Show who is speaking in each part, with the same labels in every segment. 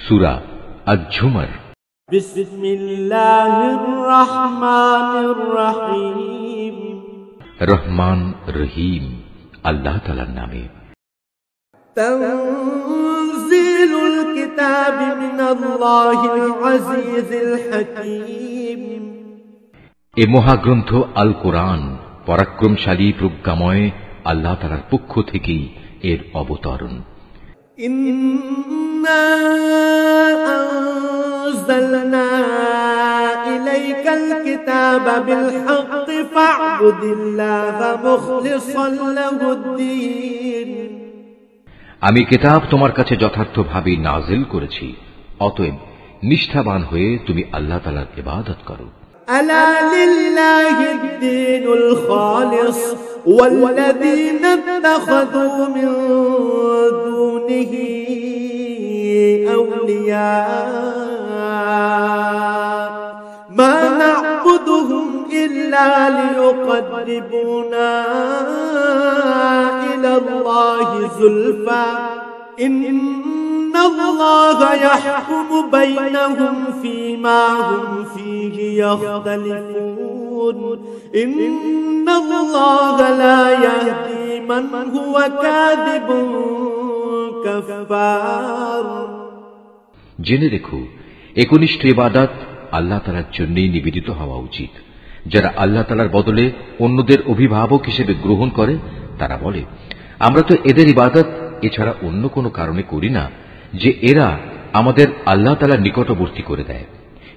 Speaker 1: সূরা আয-ঝুমার।
Speaker 2: বিসমিল্লাহির রহমানির রহিম।
Speaker 1: রহমান রহিম আল্লাহ তাআলার নামে।
Speaker 2: তানজিলুল কিতাবি মিনাল্লাহিল আজিজিল হাকীম।
Speaker 1: এ মহাগ্রন্থ আল কোরআন পরাক্রমশালী প্রজ্ঞাময় আল্লাহ তাআলার পক্ষ থেকেই এর অবতরণ।
Speaker 2: ইন্না আনজালনা ইলাইকাল কিতাবা বিল হাক্কি ফা'বুদিল্লাহা মুখলিসান লাহুদ-দ্বীন।
Speaker 1: আমি কিতাব তোমার কাছে যথার্থভাবে নাজিল করেছি, অতএব নিষ্ঠাবান হয়ে তুমি আল্লাহ তাআলার ইবাদত করো।
Speaker 2: আলা লিল্লাহিদ দীনুল খালিস ওয়াল্লাযীনা ইত্তাখাযু মিন দুনিহি আউলিয়া মা না'বুদুহুম ইল্লা লিয়ুকররিবুনা ইলাল্লাহি যুলফা ইন্নাল্লাহা ইয়াহকুমু বাইনাহুম ফীমা হুম ফীহি ইয়াখতালিফুন ইন্নাল্লাহা লা ইয়াহদি মান হুয়া কাযিবুন কাফফার।
Speaker 1: জেনে রেখো, একনিষ্ঠ ইবাদত আল্লাহ তাআলার জন্যই নিবেদিত হওয়া উচিত। যারা আল্লাহ তাআলার বদলে অন্যদের অভিভাবক হিসেবে গ্রহণ করে তারা বলে, আমরা তো এদের ইবাদত এছাড়া অন্য কোনো কারণে করি না যে এরা আমাদের আল্লাহ তাআলার নিকটবর্তী করে দেয়।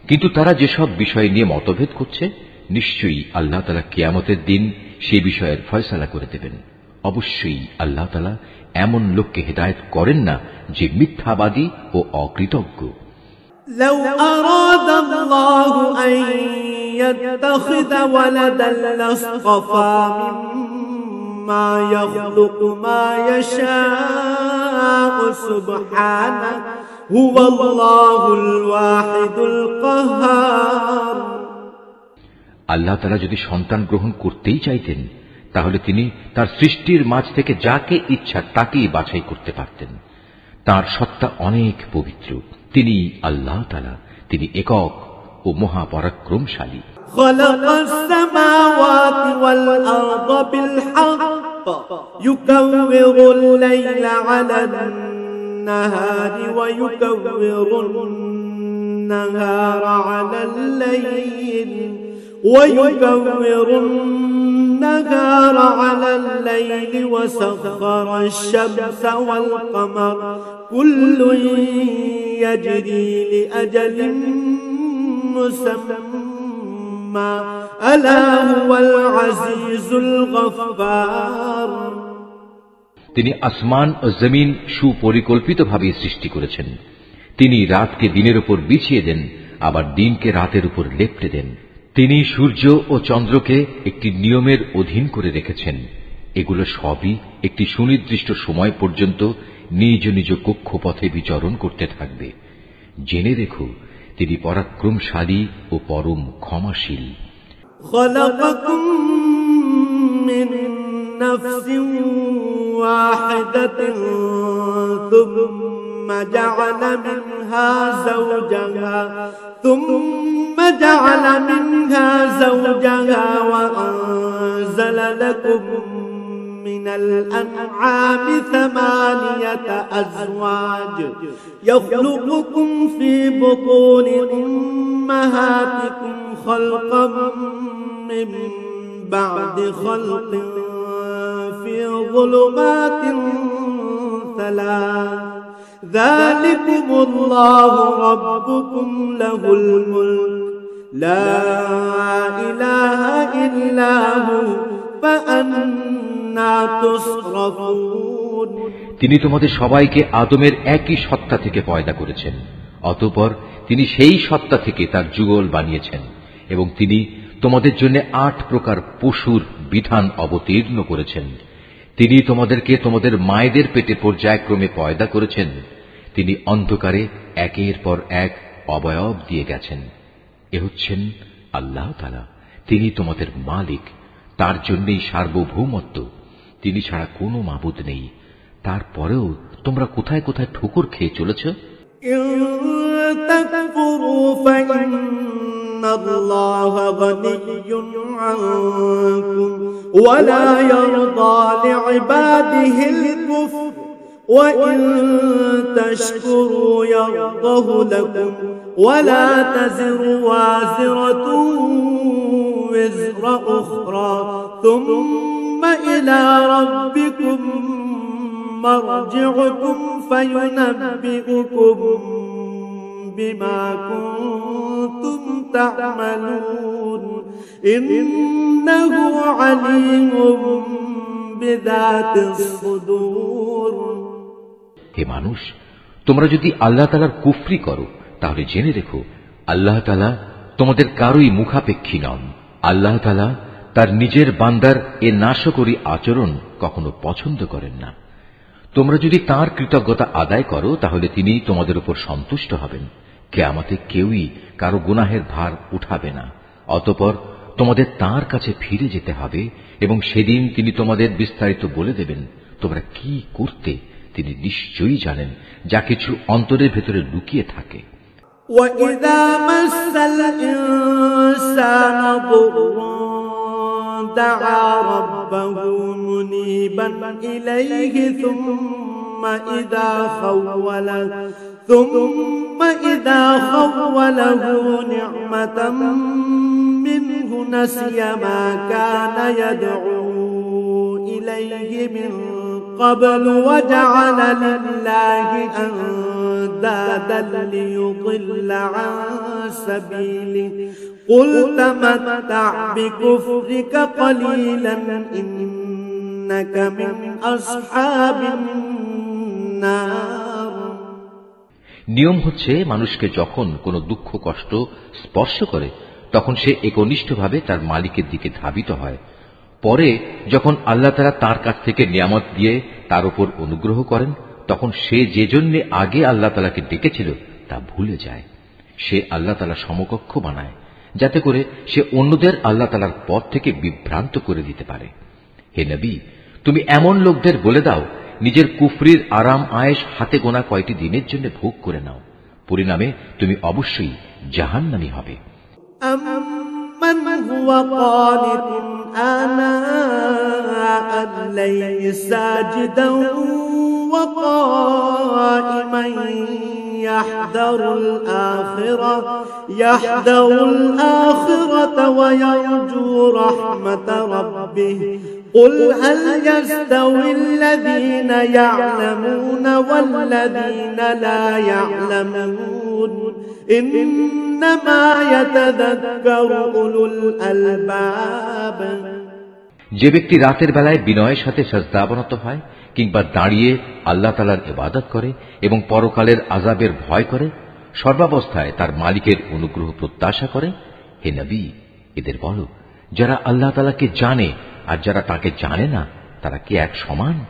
Speaker 1: কিন্তু তারা যেসব বিষয় নিয়ে মতভেদ করছে, নিশ্চয়ই আল্লাহ তাআলা কিয়ামতের দিন সেই বিষয়ের ফয়সালা করে দেবেন। অবশ্যই আল্লাহ তাআলা এমন লোককে হেদায়েত করেন না যে মিথ্যাবাদী ও অকৃতজ্ঞ।
Speaker 2: লাউ আরাদাল্লাহু আন ইয়াত্তাখিযা ওয়ালাদান লাসতাফা মিম্মা ইয়াখলুকু মা ইয়াশাউ সুবহানাহু হুয়াল্লাহুল ওয়াহিদুল কাহ্হার।
Speaker 1: আল্লাহ তাআলা যদি সন্তান গ্রহণ করতেই চাইতেন, তাহলে তিনি তার সৃষ্টির মাঝ থেকে যাকে ইচ্ছা তাকেই বাছাই করতে পারতেন। তার সত্তা অনেক পবিত্র। তিনি আল্লাহ তাআলা, তিনি একক ও মহাপরাক্রমশালী।
Speaker 2: খালাকাস সামাওয়াতি ওয়াল আরদা বিল হক ইউকাউবিরুল লাইলা আলান নাহারি ওয়া ইউকাউবিরুন নাহারা আলাল লাইল ويكور النهار على الليل وسخر الشمس والقمر كل يجري لأجل مسمى ألا هو العزيز الغفار।
Speaker 1: তিনি আসমান ও জমিন সুপরিকল্পিতভাবে সৃষ্টি করেছেন। তিনি রাতকে দিনের উপর বিছিয়ে দেন, আবার দিনকে রাতের উপর লেপ্টে দেন। তিনি সূর্য ও চন্দ্রকে একটি নিয়মের অধীন করে রেখেছেন। এগুলো সবই একটি সুনির্দিষ্ট সময় পর্যন্ত নিজ নিজ কক্ষপথে বিচরণ করতে থাকবে। জেনে রেখো, তিনি পরাক্রমশালী ও পরম ক্ষমাশীল।
Speaker 2: খালাকাকুম মিন নাফসিন ওয়াহিদাতিন থুম্মা জাআলা মিনহা যাওজাহা ثم جعل منها زوجها وأنزل لكم من الأنعام 8 أزواج يخلقكم في بطون أمهاتكم خلقا من بعد خلق في ظلمات 3 ذلكم الله ربكم له الملك لا إله إلا هو فأنا تصرفون।
Speaker 1: তিনি তোমাদের সবাইকে আদমের একই সত্তা থেকে পয়দা করেছেন। অতঃপর তিনি সেই সত্তা থেকে তার যুগল বানিয়েছেন এবং তিনি তোমাদের জন্য 8 প্রকার পশুর বিধান অবতীর্ণ করেছেন। তিনি তোমাদেরকে তোমাদের মায়েদের পেটে পর্যায়ক্রমে পয়দা করেছেন। তিনি অন্ধকারে একের পর এক অবয়ব দিয়ে গেছেন। এ হচ্ছেন আল্লাহ তাআলা। তিনি তোমাদের মালিক, তার জন্যই সার্বভৌমত্ব। তিনি ছাড়া কোনো মাবুদ নেই। তারপরেও তোমরা কোথায় কোথায় ঠোকর খেয়ে চলেছ।
Speaker 2: إن تكفروا فإن الله غني عنكم ولا يرضى لعباده الكفر وإن تشكروا يرضه لكم ولا تزر وازرة وزر أخرى ثم إلى ربكم مرجعكم فينبئكم بما كنتم تعملون إنه عليم بذات الصدور।
Speaker 1: হে মানুষ, তোমরা যদি আল্লাহ তাআলার কুফরি করো তাহলে জেনে রেখো আল্লাহ তাআলা তোমাদের কারোই মুখাপেক্ষী নন। আল্লাহ তাআলা তার নিজের বান্দার এ নাশকরী আচরণ কখনো পছন্দ করেন না। তোমরা যদি তাঁর কৃতজ্ঞতা আদায় করো তাহলে তিনি তোমাদের উপর সন্তুষ্ট হবেন। কিয়ামতে কেউই কারো গুনাহের ভার উঠাবে না। অতঃপর তোমাদের তাঁর কাছে ফিরে যেতে হবে এবং সেদিন তিনি তোমাদের বিস্তারিত বলে দেবেন তোমরা কি করতে। তিনি নিশ্চয়ই জানেন যা কিছু অন্তরের ভেতরে লুকিয়ে থাকে।
Speaker 2: وَإِذَا مَسَّ الْإِنسَانَ ضُرٌّ دَعَا رَبَّهُ مُنِيبًا إِلَيْهِ ثُمَّ إِذَا خَوَّلَهُ نِعْمَةً مِّنْهُ نَسِيَ مَا كَانَ يَدْعُو إِلَيْهِ مِن قَبْلُ وَجَعَلَ لِلَّهِ أَندَادًا لِّيُضِلَّ عَن سَبِيلِهِ قُلْ تَمَتَّعْ بِكُفْرِكَ قَلِيلًا إِنَّكَ مِنْ أَصْحَابِ النَّارِ।
Speaker 1: নিয়ম হচ্ছে মানুষকে যখন কোনো দুঃখ কষ্ট স্পর্শ করে তখন সে একনিষ্ঠভাবে তার মালিকের দিকে ধাবিত হয়। পরে যখন আল্লাহ তাআলা তার কাছ থেকে নিয়ামত দিয়ে তার উপর অনুগ্রহ করেন তখন সে যে জন্য আগে আল্লাহ তাআলাকে ডেকেছিল তা ভুলে যায়। সে আল্লাহ তাআলা সমকক্ষ বানায় যাতে করে সে অন্যদের আল্লাহ তাআলার পথ থেকে বিভ্রান্ত করে দিতে পারে। হে নবী, তুমি এমন লোকদের বলে দাও নিজের কুফরির আরাম আয়েশ হাতে গোনা কয়টি দিনের জন্য ভোগ করে নাও, পরিণামে তুমি অবশ্যই জাহান্নামী হবে।
Speaker 2: أَمَّنْ هُوَ قَانِتٌ آنَاءَ اللَّيْلِ سَاجِدًا وَقَائِمًا يَحْذَرُ الْآخِرَةَ وَيَرْجُو رَحْمَةَ رَبِّهِ قُلْ هَلْ يَسْتَوِي الَّذِينَ يَعْلَمُونَ وَالَّذِينَ لَا يَعْلَمُونَ إِنَّمَا يَتَذَكَّرُ أُولُو الْأَلْبَابِ।
Speaker 1: যে ব্যক্তি রাতের বেলায় বিনয়ের সাথে সিজদা অবনত হয় কিংবা দাঁড়িয়ে আল্লাহ তাআলার ইবাদত করে এবং পরকালের আযাবের ভয় করে, সর্বাবস্থায় তার মালিকের অনুগ্রহ প্রত্যাশা করে, হে নবী এদের বলো যারা আল্লাহ তাআলাকে জানে আর যারা তাকে জানে না তারা কি এক সমান?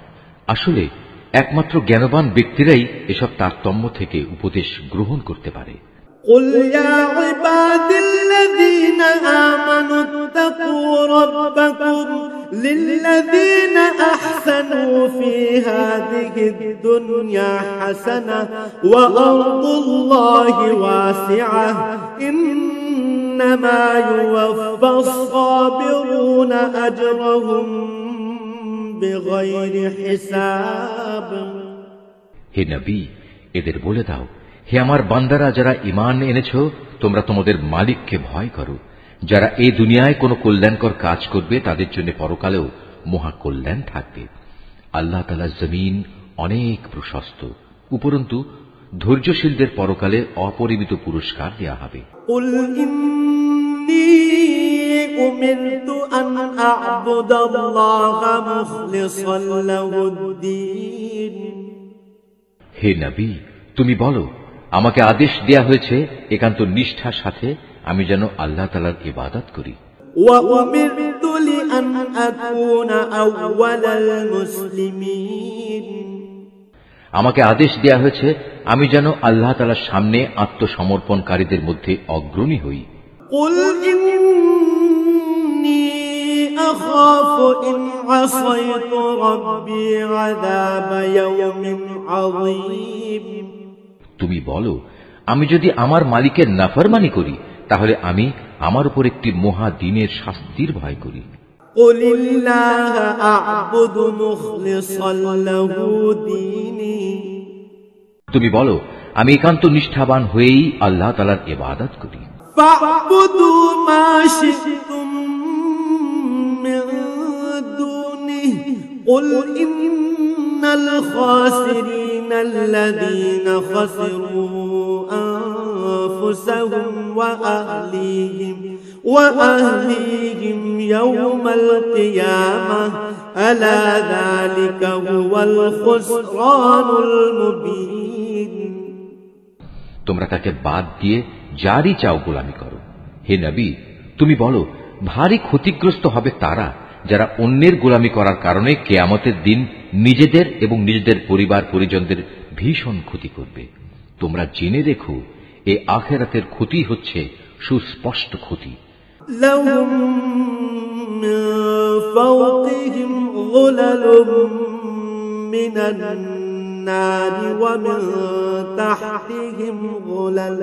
Speaker 1: আসলে একমাত্র জ্ঞানবান ব্যক্তিরাই এসব তারতম্য থেকে উপদেশ গ্রহণ করতে পারে।
Speaker 2: قُلْ يَا عِبَادِي الَّذِينَ آمَنُوا اتَّقُوا رَبَّكُمْ لِلَّذِينَ أَحْسَنُوا فِي هَٰذِهِ الدُّنْيَا حَسَنَةٌ وَأَرْضُ اللَّهِ وَاسِعَةٌ إِنَّمَا يُوَفَّى الصَّابِرُونَ أَجْرَهُم بِغَيْرِ حِسَابٍ।
Speaker 1: হে নবী এদের বলে দাও, হে আমার বান্দারা যারা ঈমান এনেছো তোমরা তোমাদের মালিককে ভয় করো। যারা এই দুনিয়ায় কোনো কল্যাণকর কাজ করবে তাদের জন্য পরকালেও মহা কল্যাণ থাকবে। আল্লাহ তাআলার জমিন অনেক প্রশস্ত, উপরন্তু ধৈর্যশীলদের পরকালে অপরিমিত পুরস্কার দেয়া হবে।
Speaker 2: قُلْ إِنِّي أُمِرْتُ أَنْ أَعْبُدَ اللَّهَ مُخْلِصًا لَهُ الدِّينَ।
Speaker 1: হে নবী তুমি বলো, আমাকে আদেশ দেয়া হয়েছে একান্ত নিষ্ঠার সাথে আমি যেন আল্লাহ তাআলার ইবাদত করি।
Speaker 2: وَأُمِرْتُ لِأَنْ أَكُونَ أَوَّلَ الْمُسْلِمِينَ।
Speaker 1: আমাকে আদেশ দেয়া হয়েছে আমি যেন আল্লাহ তাআলার সামনে আত্মসমর্পণকারীদের মধ্যে অগ্রণী হই।
Speaker 2: قُلْ إِنِّي أَخَافُ إِنْ عَصَيْتُ رَبِّي عَذَابَ يَوْمٍ عَظِيمٍ।
Speaker 1: তুমি বলো, আমি যদি আমার মালিকের নাফরমানি করি তাহলে আমি আমার উপর একটি মহা দিনের শাস্তির ভয় করি।
Speaker 2: قل الله أعبد مخلصا له ديني
Speaker 1: তুমি বলো, আমি একান্ত নিষ্ঠাবান হয়েই আল্লাহ তাআলার ইবাদত করি।
Speaker 2: فاعبدوا ما شئتم من دونه قل إن الخاسرين الذين خسروا أنفسهم وأهليهم يوم القيامة ألا ذلك هو الخسران المبين।
Speaker 1: তোমরা তাকে বাদ দিয়ে যারই চাও গোলামি করো। হে নবী, তুমি বলো, ভারী ক্ষতিগ্রস্ত হবে তারা যারা অন্যের গোলামি করার কারণে কিয়ামতের দিন নিজেদের এবং নিজেদের পরিবার পরিজনদের ভীষণ ক্ষতি করবে। তোমরা জেনে রেখো, এই আখিরাতের ক্ষতি হচ্ছে সুস্পষ্ট ক্ষতি।
Speaker 2: لهم من فوقهم ظلل من النار ومن تحتهم ظلل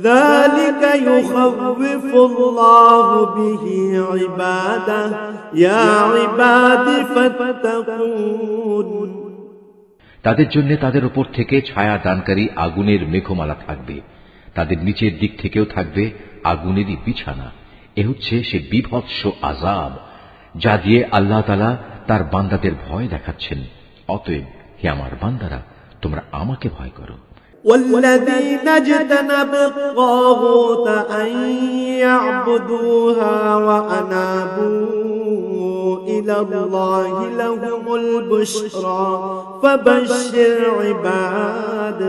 Speaker 2: ذلك يخوف الله به عباده يا عباد فاتقون।
Speaker 1: তাদের জন্য তাদের উপর থেকে ছায়া দানকারী আগুনের মেঘমালা থাকবে, তাদের নিচের দিক থেকেও থাকবে আগুনেরই বিছানা। এ হচ্ছে সে বিভৎস আযাব যা দিয়ে আল্লাহ তাআলা তার বান্দাদের ভয় দেখাচ্ছেন। অতএব হে আমার বান্দারা, তোমরা আমাকে ভয় করো।
Speaker 2: والذين اجتنبوا الطاغوت أن يعبدوها وأنابوا إلى الله لهم البشرى فبشر عباد।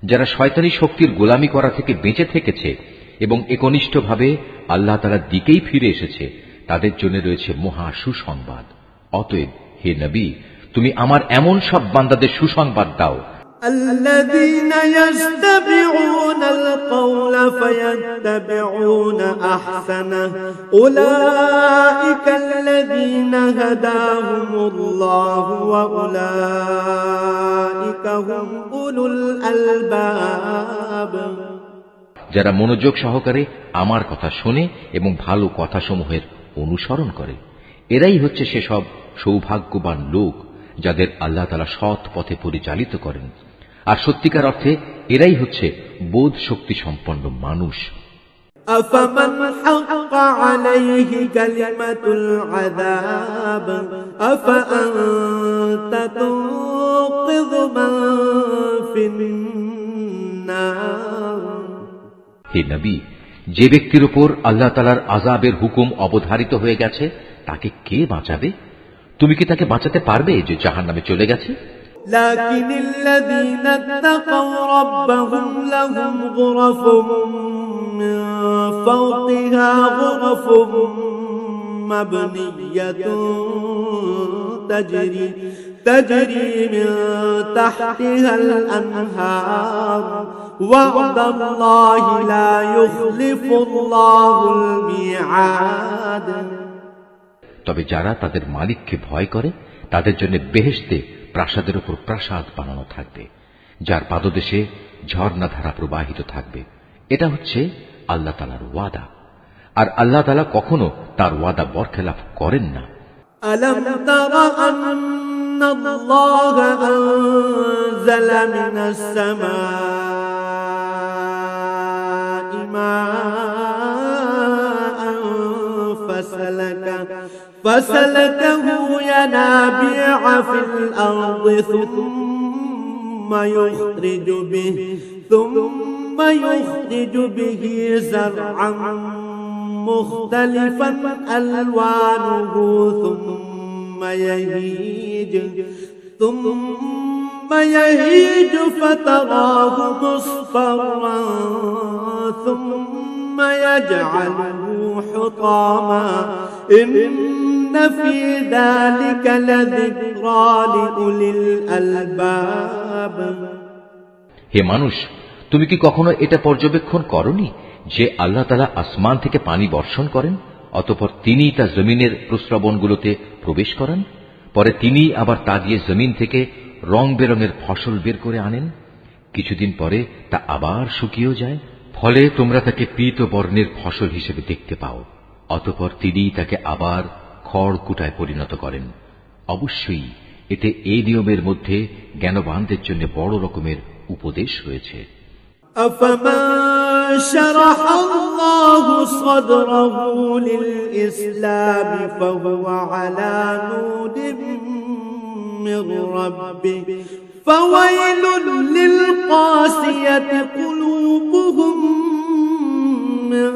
Speaker 1: যারা শয়তানি শক্তির গোলামি করা থেকে বেঁচে থেকেছে এবং একনিষ্ঠভাবে আল্লাহ তাআলার দিকেই ফিরে এসেছে, তাদের জন্য রয়েছে মহা সুসংবাদ। অতএব হে নবী, তুমি আমার এমন সব বান্দাদের সুসংবাদ দাও।
Speaker 2: الذين يستمعون القول فيتبعون أحسنه أولئك الذين هداهم الله وأولئك هم أولو الألباب।
Speaker 1: যারা মনোযোগ সহকারে আমার কথা শোনে এবং ভালো কথাসমূহের অনুসরণ করে, এরাই হচ্ছে সেসব সৌভাগ্যবান লোক যাদের আল্লাহ তাআলা সৎ পথে পরিচালিত করেন। আর সত্যিকার অর্থে এরাই হচ্ছে বোধ শক্তি সম্পন্ন মানুষ।
Speaker 2: أفمن حق عليه كلمة العذاب أفأنت تنقذ من في النار।
Speaker 1: হে নবী, যে ব্যক্তির উপর আল্লাহ তাআলার আযাবের হুকুম অবধারিত হয়ে গেছে তাকে কে বাঁচাবে? তুমি কি তাকে বাঁচাতে পারবে যে জাহান্নামে চলে গেছে?
Speaker 2: لكن الذين اتقوا ربهم لهم غرف من فوقها غرف مبنية تجري من تحتها الأنهار وعد الله لا يخلف الله الميعاد।
Speaker 1: তবে যারা তাদের মালিককে ভয় করে তাদের জন্য বেহেশতে প্রাসাদের উপর প্রাসাদ বানানো থাকবে, যার পাদদেশে ঝর্ণাধারা প্রবাহিত থাকবে। এটা হচ্ছে আল্লাহ তাআলার ওয়াদা, আর আল্লাহ তাআলা কখনো তার ওয়াদা বরখেলাফ করেন না।
Speaker 2: ألم تر أن الله أنزل من السماء ماء فسلكه ينابيع في الأرض ثم يخرج به زرعا مختلفا ألوانه ثم يهيج فتراه مصفرا ثم يجعله حطاما إن في ذلك لذكرى لأولي الألباب।
Speaker 1: হে মানুষ, তুমি কি কখনো এটা পর্যবেক্ষণ করনি যে আল্লাহ তাআলা আসমান থেকে পানি বর্ষণ করেন, অতঃপর তিনি তা জমিনের প্রস্রবণগুলোতে প্রবেশ করান, পরে তিনি আবার তা দিয়ে জমিন থেকে রং বেরঙের ফসল বের করে আনেন? কিছুদিন পরে তা আবার শুকিয়েও যায়। ফলে তোমরা তাকে পীত বর্ণের ফসল হিসেবে দেখতে পাও। অতঃপর তিনি তাকে আবার খড় কুটায় পরিণত করেন। অবশ্যই এতে এই নিয়মের মধ্যে জ্ঞানবানদের জন্য বড় রকমের উপদেশ রয়েছে।
Speaker 2: أفمن شرح الله صدره للإسلام فهو على نور من ربه فويل للقاسية قلوبهم من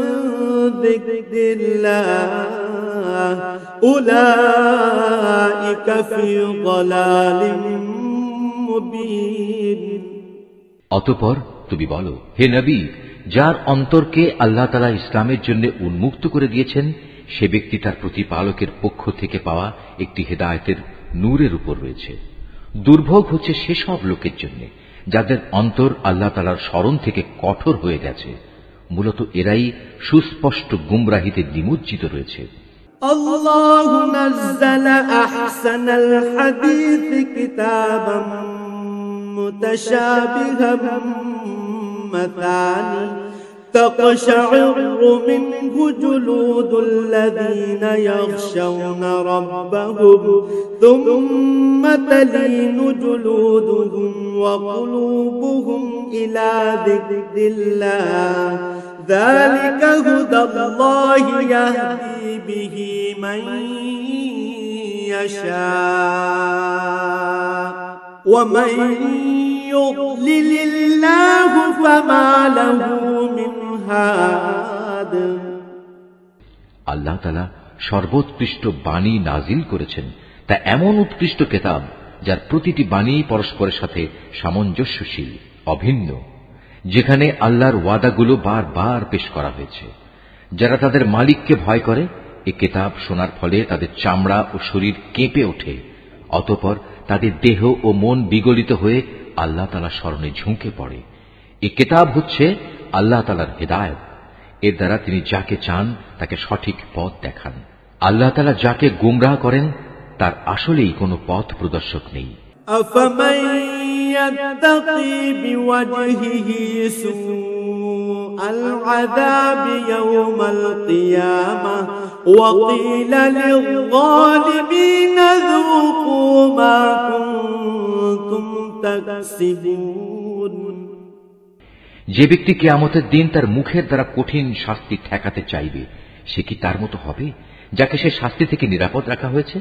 Speaker 2: ذكر الله أولئك في ضلال مبين।
Speaker 1: অতঃপর তুমি বলো, হে নবী, যার অন্তরকে আল্লাহ তাআলা ইসলামের জন্য উন্মুক্ত করে দিয়েছেন, সে ব্যক্তি তার প্রতিপালকের পক্ষ থেকে পাওয়া একটি হেদায়েতের নূরের উপর রয়েছে। দুর্ভোগ হচ্ছে সেসব লোকের জন্য যাদের অন্তর আল্লাহ তাআলার স্মরণ থেকে কঠোর হয়ে গেছে। মূলত এরাই সুস্পষ্ট গুমরাহিতে নিমজ্জিত রয়েছে।
Speaker 2: আল্লাহু নাযালা আহসানাল হাদীস কিতাবাম মুতাশাবিহাম মাসানি তাকশা'রু মিনহু জুলুদুল লাযীনা ইয়াখশাওনা রাব্বাহুম থুম্মা তালিনু জুলুদুহুম ওয়া কুলুবুহুম ইলা যিকরিল্লাহ যালিকা হুদাল্লাহি ইয়াহদি বিহি মান ইয়াশা ওয়া মান ইউদ্লিলিল্লাহু ফামা লাহু মিন হাদ।
Speaker 1: আল্লাহ তাআলা সর্বোৎকৃষ্ট বাণী নাজিল করেছেন, তা এমন উৎকৃষ্ট কিতাব যার প্রতিটি বাণী পরস্পরের সাথে সামঞ্জস্যশীল, অভিন্ন, যেখানে আল্লাহর ওয়াদাগুলো বারবার পেশ করা হয়েছে। যারা তাদের মালিককে ভয় করে, এ কিতাব শোনার ফলে তাদের চামড়া ও শরীর কেঁপে ওঠে। অতঃপর তাদের দেহ ও মন বিগলিত হয়ে আল্লাহ তাআলার স্মরণে ঝুঁকে পড়ে। এ কিতাব হচ্ছে আল্লাহ তাআলার হেদায়েত। এর দ্বারা তিনি যাকে চান তাকে সঠিক পথ দেখান। আল্লাহ তাআলা যাকে গুমরাহ করেন তার আসলেই কোনো পথ প্রদর্শক নেই।
Speaker 2: أفمن يتقي بوجهه سوء العذاب يوم القيامة وقيل للظالمين ذوقوا ما كنتم تكسبون।
Speaker 1: যে ব্যক্তি কিয়ামতের দিন তার মুখের দ্বারা কঠিন শাস্তি ঠেকাতে চাইবে, সে কি তার মতো হবে যাকে সে শাস্তি থেকে নিরাপদ রাখা হয়েছে?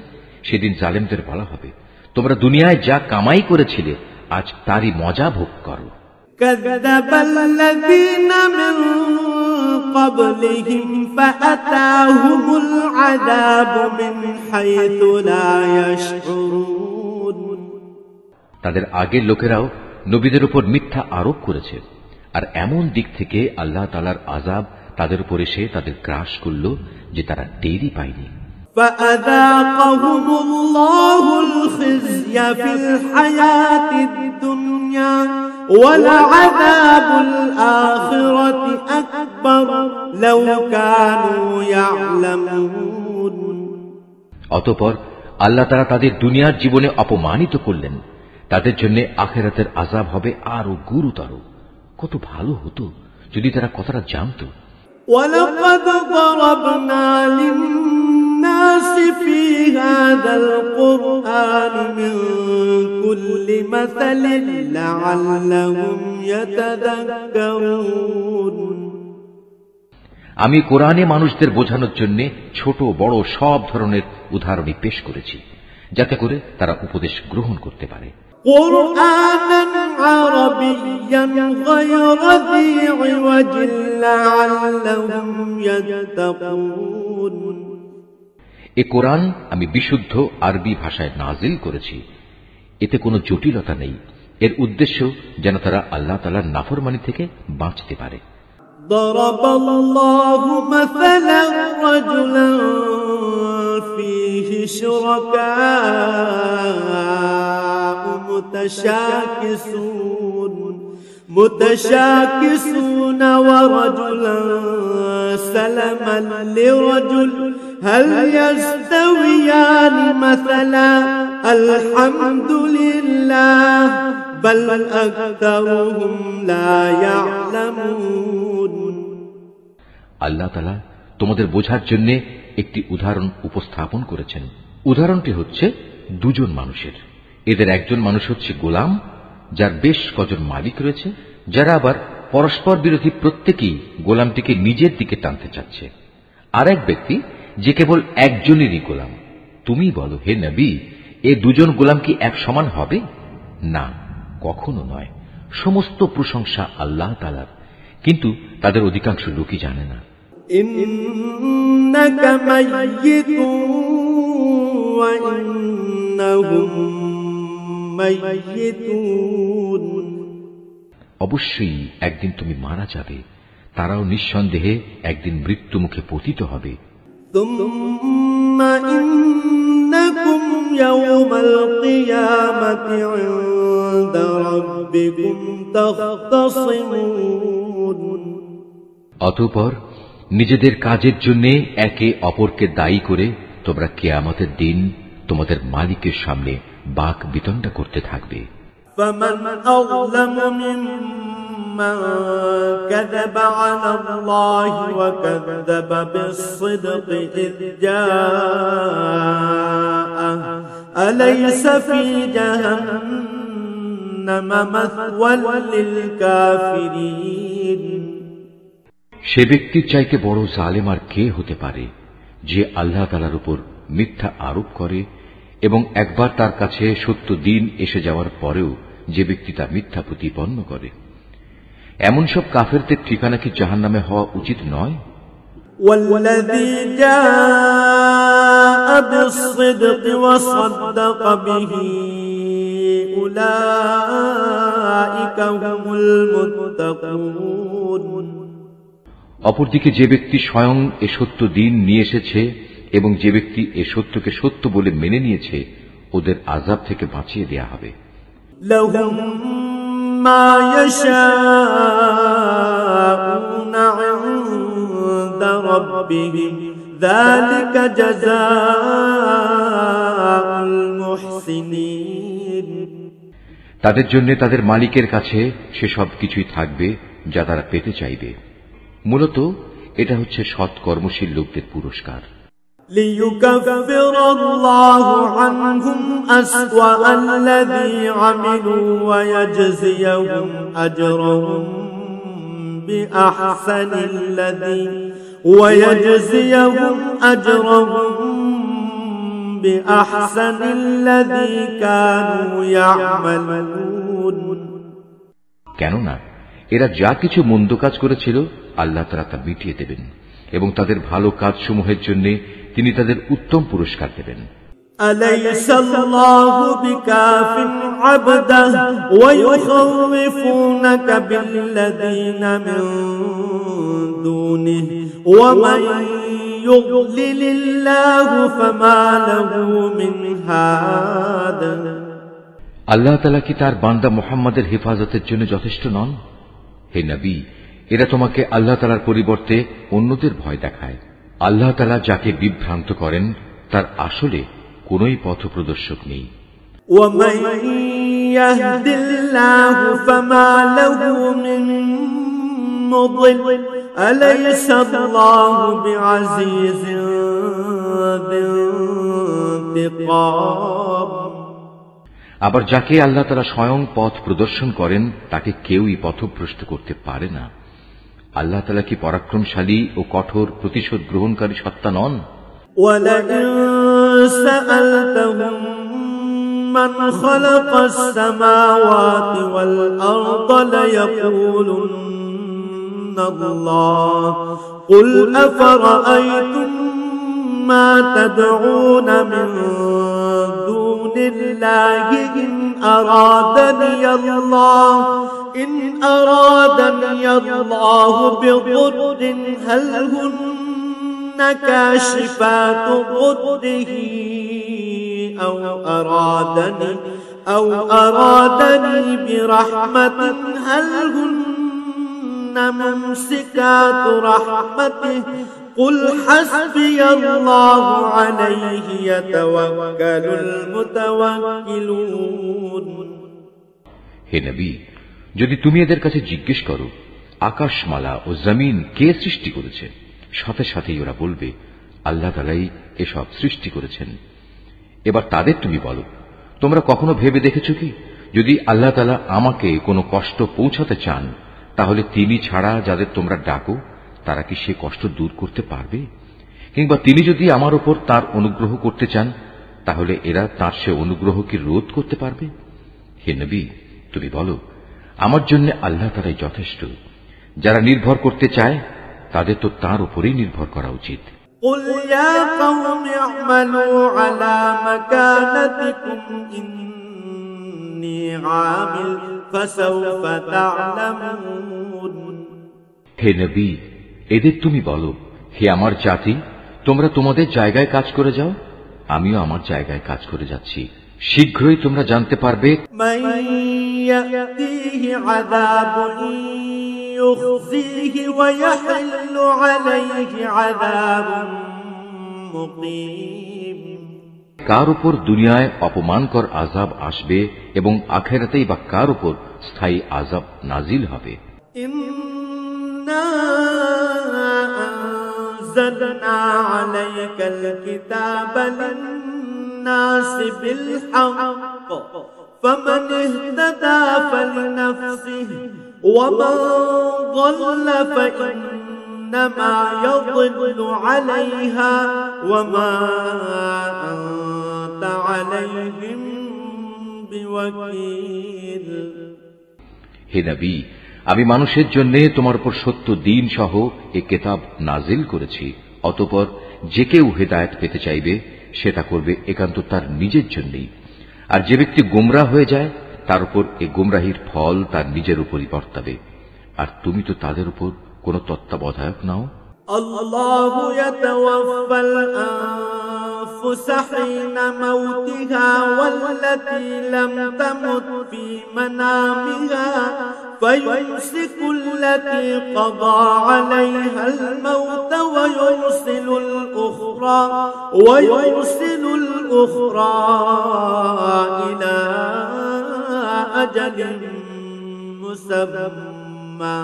Speaker 1: সেদিন জালেমদের বলা হবে, তোমরা দুনিয়ায় যা কামাই করেছিলে আজ তারই মজা ভোগ করো।
Speaker 2: কাযাবাল্লাযীনা মিন ক্বাবলিহিম ফাআতাহুমুল আযাবু মিন হাইথু লা ইয়াশউরুন।
Speaker 1: তাদের আগের লোকেরাও নবীদের উপর মিথ্যা আরোপ করেছে, আর এমন দিক থেকে আল্লাহ তাআলার আযাব তাদের উপর এসে তাদের গ্রাস করল যে তারা টেরই পায়নি।
Speaker 2: فأذاقهم الله الخزي في الحياة الدنيا ولعذاب الآخرة أكبر لو كانوا يعلمون।
Speaker 1: অতঃপর আল্লাহ তাআলা তাদের দুনিয়ার জীবনে অপমানিত করলেন, তাদের জন্য আখিরাতের আযাব হবে আরো গুরুতর। কত ভালো হতো যদি তারা কথাটা জানতো।
Speaker 2: ولقد ضربنا للناس في هذا القرآن من كل مثل لعلهم يتذكرون।
Speaker 1: আমি কোরআনে মানুষদের বোঝানোর জন্য ছোট বড় সব ধরনের উদাহরণই পেশ করেছি, যাতে করে তারা উপদেশ গ্রহণ করতে পারে।
Speaker 2: قرآنا عربيا غير ذي عوج لعلهم يتقون।
Speaker 1: এ কোরআন আমি বিশুদ্ধ আরবি ভাষায় নাজিল করেছি, এতে কোনো জটিলতা নেই। এর উদ্দেশ্য যেন তারা আল্লাহ তাআলার নাফরমানি থেকে বাঁচতে পারে।
Speaker 2: ضرب الله مثلا رجلا فيه شركاء متشاكسون ورجلا سلما لرجل هل يستويان مثلا الحمد لله بل أكثرهم لا يعلمون
Speaker 1: আল্লাহ তাআলা তোমাদের বোঝার জন্য একটি উদাহরণ উপস্থাপন করেছেন। উদাহরণটি হচ্ছে দুজন মানুষের। এদের একজন মানুষ হচ্ছে গোলাম, যার বেশ কজন মালিক রয়েছে, যারা আবার পরস্পর বিরোধী, প্রত্যেকেই গোলামটিকে নিজের দিকে টানতে চাচ্ছে। আর এক ব্যক্তি যে কেবল একজনেরই গোলাম। তুমি বলো, হে নবী, এ দুজন গোলাম কি এক সমান হবে? না, কখনো নয়। সমস্ত প্রশংসা আল্লাহ তাআলার, কিন্তু তাদের অধিকাংশ লোকই জানে না।
Speaker 2: إنك ميت وإنهم ميتون
Speaker 1: অবশ্যই একদিন তুমি মারা যাবে, তারাও নিঃসন্দেহে একদিন মৃত্যু মুখে পতিত হবে।
Speaker 2: ثم إنكم يوم القيامة عند ربكم تختصمون
Speaker 1: অতঃপর নিজেদের কাজের জন্য একে অপরকে দায়ী করে তোমরা কিয়ামতের দিন তোমাদের মালিকের সামনে বাক বিতণ্ডা করতে থাকবে।
Speaker 2: فمن أظلم ممن كذب على الله وكذب بالصدق إذ جاءه أليس في جهنم مثوى للكافرين
Speaker 1: সে ব্যক্তির চাইতে বড় জালেম আর কে হতে পারে, যে আল্লাহ তাআলার উপর মিথ্যা আরোপ করে এবং একবার তার কাছে সত্য দিন এসে যাওয়ার পরেও যে ব্যক্তি তা মিথ্যা প্রতিপন্ন করে। এমন সব কাফেরদের ঠিকানা কি জাহান্নামে হওয়া উচিত নয়?
Speaker 2: والذي جاء بالصدق وصدق به أولئك هم المتقون
Speaker 1: অপরদিকে যে ব্যক্তি স্বয়ং এ সত্য দিন নিয়ে এসেছে এবং যে ব্যক্তি এ সত্যকে সত্য বলে মেনে নিয়েছে, ওদের আযাব থেকে বাঁচিয়ে দেয়া হবে।
Speaker 2: لهم ما يشاءون عند ربهم ذلك جزاء المحسنين
Speaker 1: তাদের জন্য তাদের মালিকের কাছে সে সব কিছুই থাকবে যা তারা পেতে চাইবে। মূলত এটা হচ্ছে সৎ কর্মশীল লোকদের পুরস্কার।
Speaker 2: ليكفر الله عنهم أسوأ الذي عملوا ويجزيهم بأحسن الذي كانوا يعملون
Speaker 1: কেননা এরা যা কিছু মন্দ কাজ করেছিল আল্লাহ তাআলা তা মিটিয়ে দেবেন এবং তাদের ভালো কাজসমূহের জন্য তিনি তাদের উত্তম পুরস্কার দেবেন।
Speaker 2: أليس الله بكاف عبده ويخوفونك بالذين من دونه ومن يضلل الله فما له من هاد
Speaker 1: আল্লাহ তাআলা কি তার বান্দা মুহাম্মাদের হেফাজতের জন্য যথেষ্ট নন? হে নবী, এরা তোমাকে আল্লাহ তাআলার পরিবর্তে অন্যদের ভয় দেখায়। আল্লাহ তাআলা যাকে বিভ্রান্ত করেন তার আসলে কোনই পথপ্রদর্শক নেই।
Speaker 2: ومن يهد الله فما له من مضل أليس الله بعزيز ذي انتقام
Speaker 1: আবার যাকে আল্লাহ তাআলা স্বয়ং পথ প্রদর্শন করেন তাকে কেউই পথভ্রষ্ট করতে পারে না। আল্লাহ তাআলা কি পরাক্রমশালী ও কঠোর প্রতিশোধ গ্রহণকারী সত্তা নন?
Speaker 2: وَلَئِن سَأَلْتَهُم مَّنْ خَلَقَ السَّمَاوَاتِ وَالْأَرْضَ لَيَقُولُنَّ اللَّهُ قُلْ أَفَرَأَيْتُم مَّا تَدْعُونَ مِن دُونِ اللَّهِ إِنْ أَرَادَنِيَ اللَّهُ بِضُرٍّ هَلْ هُنَّ كَاشِفَاتُ ضُرِّهِ أَوْ أَرَادَنِي بِرَحْمَةٍ هَلْ هُنَّ مُمْسِكَاتُ رَحْمَتِهِ قُلْ حَسْبِيَ اللَّهُ عَلَيْهِ يَتَوَكَّلُ الْمُتَوَكِّلُونَ
Speaker 1: হে নবী, যদি তুমি এদের কাছে জিজ্ঞেস করো আকাশমালা ও জমিন কে সৃষ্টি করেছে, সাথে সাথেই ওরা বলবে আল্লাহ তাআলাই এসব সৃষ্টি করেছেন। এবার তাদের তুমি বলো, তোমরা কখনো ভেবে দেখেছ কি, যদি আল্লাহ তাআলা আমাকে কোনো কষ্ট পৌঁছাতে চান, তাহলে তিনি ছাড়া যাদের তোমরা ডাকো তারা কি সে কষ্ট দূর করতে পারবে? কিংবা তিনি যদি আমার উপর তার অনুগ্রহ করতে চান, তাহলে এরা তার সে অনুগ্রহ কি রোধ করতে পারবে? হে নবী, তুমি বলো, আমার জন্য আল্লাহ তাআলাই যথেষ্ট। যারা নির্ভর করতে চায় তাদের তো তার উপরেই নির্ভর করা উচিত।
Speaker 2: قل يا قوم اعملوا على مكانتكم إني عامل فسوف تعلمون।
Speaker 1: হে নবী, এদের তুমি বলো, হে আমার জাতি, তোমরা তোমাদের জায়গায় কাজ করে যাও, আমিও আমার জায়গায় কাজ করে যাচ্ছি। শীঘ্রই তোমরা জানতে পারবে
Speaker 2: من يأتيه عذاب يخزيه ويحل عليه عذاب مقيم।
Speaker 1: কার উপর দুনিয়ায় অপমানকর আযাব আসবে এবং আখিরাতেই বা কার উপর স্থায়ী আযাব নাজিল হবে।
Speaker 2: إنا أنزلنا عليك الكتاب للناس بالحق فمن اهتدى فلنفسه ومن ضل فإنما يضل عليها وما أنت عليهم بوكيل।
Speaker 1: হে নবী, আমি মানুষের জন্য তোমার উপর সত্য দ্বীন সহ এ কিতাব নাজিল করেছি। অতঃপর যে কেউ হেদায়েত পেতে চাইবে সেটা করবে একান্ত তার নিজের জন্যই, আর যে ব্যক্তি গোমরাহ হয়ে যায় তার উপর এ গোমরাহির ফল তার নিজের উপরই বর্তাবে। আর তুমি তো তাদের উপর কোন তত্ত্বাবধায়ক নাও।
Speaker 2: আল্লাহু ইয়াতাওয়াফাল আনফুস হিনা মাউতিহা ওয়াল্লাতী লাম তামুত ফী মানামিহা ফায়ুমসিকু আল্লাতী ক্বাদা আলাইহাল মাউত ওয়া ইউরসিলুল উখরা ইলা আজালিন মুসাম্মা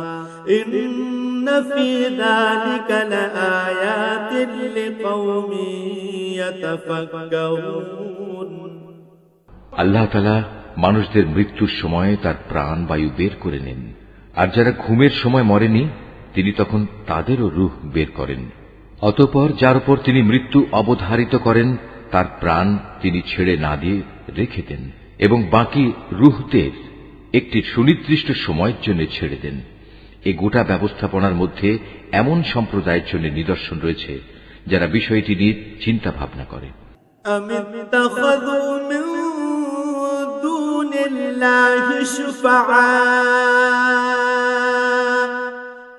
Speaker 2: ইন্না ফী যালিকা লাআয়াতিন লিকাওমিন ইয়াতাফাক্কারুন।
Speaker 1: আল্লাহ তাআলা মানুষদের মৃত্যুর সময় তার প্রাণ বায়ু বের করে নেন, আর যারা ঘুমের সময় মরেনি তিনি তখন তাদেরও রূহ বের করেন। অতঃপর যার উপর তিনি মৃত্যু অবধারিত করেন তার প্রাণ তিনি ছেড়ে না দিয়ে রেখে দেন এবং বাকি রূহদের একটি সুনির্দিষ্ট সময়ের জন্য ছেড়ে দেন। এই গোটা ব্যবস্থাপনার মধ্যে এমন সম্প্রদায়ের জন্য নিদর্শন রয়েছে যারা বিষয়টি নিয়ে চিন্তা ভাবনা করে।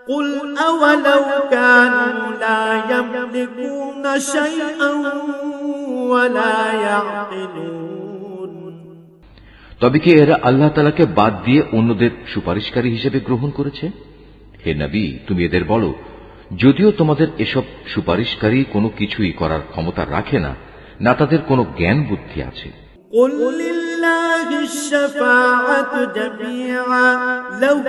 Speaker 2: قل أولو كانوا لا يملكون شيئا ولا يعقلون।
Speaker 1: তবে কি এরা আল্লাহ তাআলাকে বাদ দিয়ে অন্যদের সুপারিশকারী হিসেবে গ্রহণ করেছে? হে নবী, তুমি এদের বলো, যদিও তোমাদের এসব সুপারিশকারী কোনো কিছুই করার ক্ষমতা রাখে না, না তাদের কোনো জ্ঞান বুদ্ধি আছে।
Speaker 2: قل لله الشفاعة جميعا له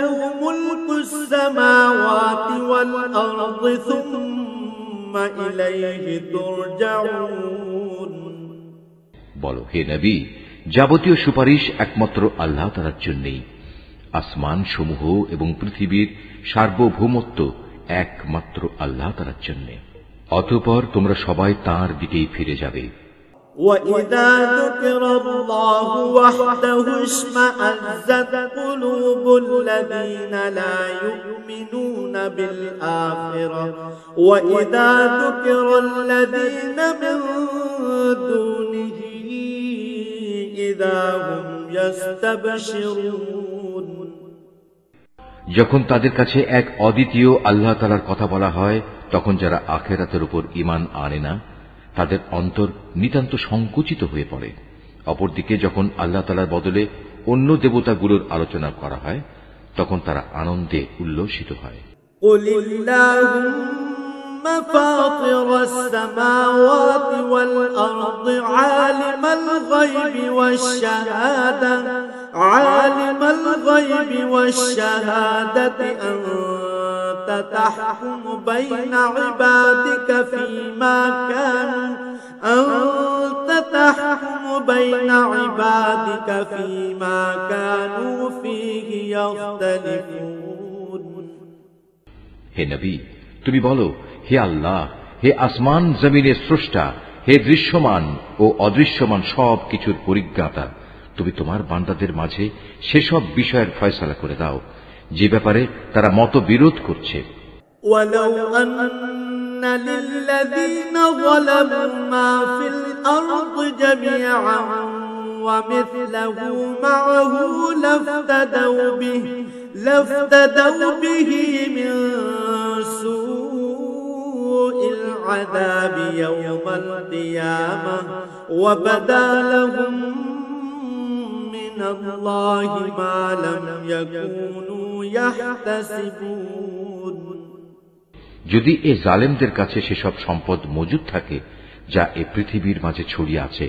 Speaker 2: ملك السماوات والأرض ثم إليه ترجعون।
Speaker 1: বলো, হে নবী, যাবতীয় সুপারিশ একমাত্র আল্লাহ তাআলার জন্যই। আসমান সমূহ এবং পৃথিবীর সার্বভৌমত্ব একমাত্র আল্লাহ তাআলার জন্য। অতঃপর তোমরা সবাই তাঁর দিকেই ফিরে যাবে।
Speaker 2: وَإِذَا ذُكِرَ اللَّهُ وَحْدَهُ اشْمَأَزَّتْ قُلُوبُ الَّذِينَ لَا يُؤْمِنُونَ بِالْآخِرَةِ وَإِذَا ذُكِرَ الَّذِينَ مِن دُونِهِ إِذَا هُمْ يَسْتَبْشِرُونَ।
Speaker 1: যখন তাদের কাছে এক অদ্বিতীয় আল্লাহ তাআলার কথা বলা হয়, তখন যারা আখিরাতের উপর ঈমান আনে না তাদের অন্তর নিতান্ত সংকুচিত হয়ে পড়ে। অপরদিকে যখন আল্লাহ তাআলার বদলে অন্য দেবতাগুলোর আলোচনা করা হয় তখন তারা আনন্দে উল্লসিত হয়।
Speaker 2: قُلِ اللَّهُمَّ فَاطِرَ السَّمَاوَاتِ وَالْأَرْضِ عَالِمَ الْغَيْبِ وَالشَّهَادَةِ عالم الغيب والشهادة أنت تحكم بين عبادك فيما كانوا فيه يختلفون
Speaker 1: হে নবী, তুমি বলো, হে আল্লাহ, হে আসমান জমিনের স্রষ্টা, হে দৃশ্যমান ও অদৃশ্যমান সব কিছুর পরিজ্ঞাতা, তুমি তোমার বান্দাদের মাঝে সেসব বিষয়ের ফয়সালা করে দাও যে ব্যাপারে তারা মতবিরোধ করছে।
Speaker 2: ولو أن للذين ظلموا ما في الأرض جميعا ومثله معه لافتدوا به من سوء العذاب يوم القيامة وبدا لهم من الله ما لم يكونوا يحتسبون
Speaker 1: যদি এ জালেমদের কাছে সেসব সম্পদ মজুদ থাকে যা এ পৃথিবীর মাঝে ছড়িয়ে আছে,